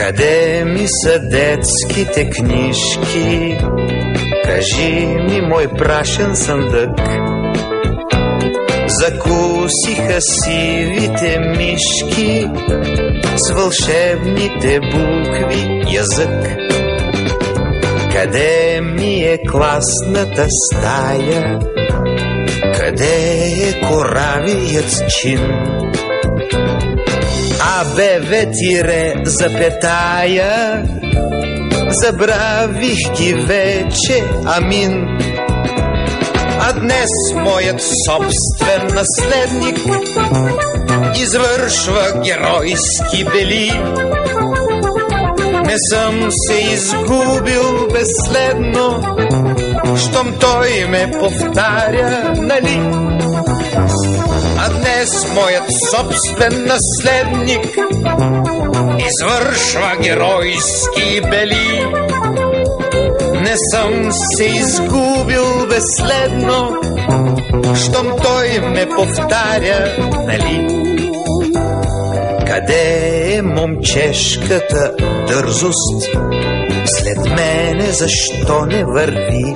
Къде ми са детските книжки? Кажи ми, мой прашен съндък. Закусиха сивите мишки с вълшебните букви язък. Къде ми е класната стая? Къде е коравият чин? АБВ тире запетая, забравих ги вече, амин. А днес моят собствен наследник извършва геройски дели. Не съм се изгубил безследно, щом той ме повтаря, нали? А днес моят собствен наследник извършва геройски бели. Не съм се изгубил безследно, щом той ме повтаря, нали? Къде е момчешката дързост? След мене защо не върви?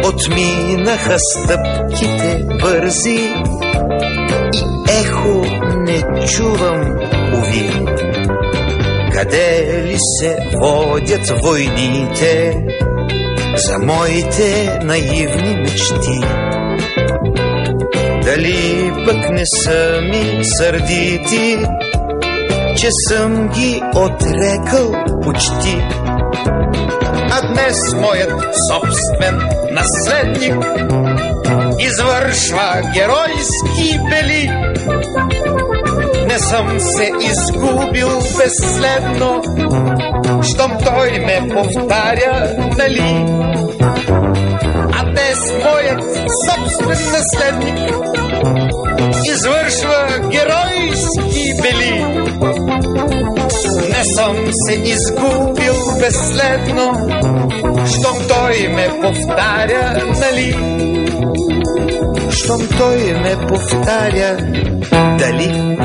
Отминаха стъпките бързи и ехо не чувам, уви. Къде ли се водят войните за моите наивни мечти? Дали пък не са ми сърдити, че съм ги отрекал почти? А днес моят собствен наследник извършва геройски бели. Не съм се изгубил безследно, щом той ме повтаря, нали? А днес моят собствен наследник извършва геройски бели. Не съм се изгубил безследно, щом той ме повтаря, нали? Щом той ме повтаря, дали?